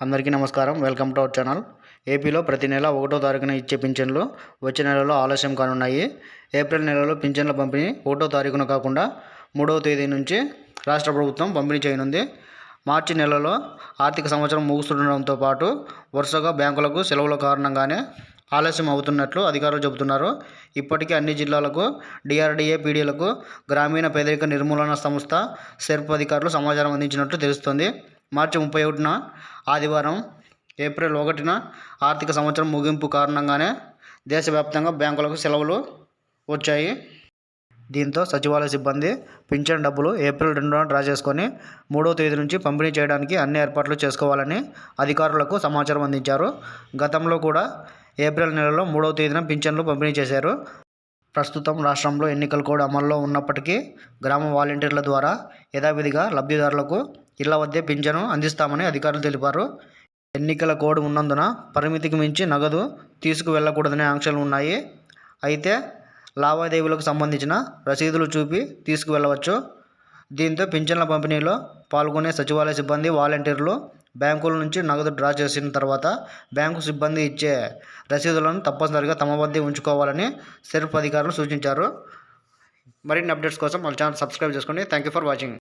అందరికీ నమస్కారం. Welcome to our channel. ఏపీలో ప్రతి నెల 1వ తారీఖున ఇచ్చే పింఛన్లు వచ్చే నెలలో ఆలస్యం కానున్నాయి. ఏప్రిల్ నెలలో పింఛన్ల పంపిణీ 1వ తారీఖున కాకుండా 3వ తేదీ నుంచి రాష్ట్ర ప్రభుత్వం పంపిణీ చేయనుంది. మార్చి నెలలో ఆర్థిక సంవత్సరం ముగుస్తుండడంతో పాటు వరుసగా బ్యాంకులకు సెలవుల కారణంగానే ఆలస్యం అవుతున్నట్లు అధికారులు చెబుతున్నారు. ఇప్పటికే అన్ని జిల్లాలకు డిఆర్డీఏ పీడీలకు గ్రామీణ పేదరిక నిర్మూలన సంస్థ సెర్ప్ అధికారులు సమాచారం అందించినట్లు తెలుస్తోంది. మార్చి 31న ఆదివారం ఏప్రిల్ 1న ఆర్థిక సంవత్సరం ముగింపు కారణంగానే దేశవ్యాప్తంగా బ్యాంకులకు సెలవులు వచ్చాయి. దీంతో సచివాలయ సిబ్బంది పింఛన్ డబ్బులు ఏప్రిల్ 2న డ్రా చేసుకొని 3వ తేదీ నుంచి పంపిణీ చేయడానికి అన్ని ఏర్పాట్లు చేసుకోవాలని అధికారులకు సమాచారం అందించారు. గతంలో కూడా ఏప్రిల్ నెలలో 3వ తేదీన పింఛన్లు పంపిణీ చేశారు. ప్రస్తుతం రాష్ట్రంలో ఎన్నికల కోడ్ అమల్లో ఉన్నప్పటికీ గ్రామ వాలంటీర్ల ద్వారా యథావిధిగా లబ్ధిదారులకు ఇళ్ల వద్దే పింఛను అందిస్తామని అధికారులు తెలిపారు. ఎన్నికల కోడ్ ఉన్నందున పరిమితికి మించి నగదు తీసుకువెళ్లకూడదనే ఆంక్షలు ఉన్నాయి. అయితే లావాదేవీలకు సంబంధించిన రసీదులు చూపి తీసుకువెళ్లవచ్చు. దీంతో పింఛన్ల పంపిణీలో పాల్గొనే సచివాలయ సిబ్బంది, వాలంటీర్లు బ్యాంకుల నుంచి నగదు డ్రా చేసిన తర్వాత బ్యాంకు సిబ్బంది ఇచ్చే రసీదులను తప్పనిసరిగా తమ వద్దే ఉంచుకోవాలని సెర్ప్ అధికారులు సూచించారు. మరిన్ని అప్డేట్స్ కోసం మన ఛానల్ సబ్స్క్రైబ్ చేసుకోండి. Thank you for watching.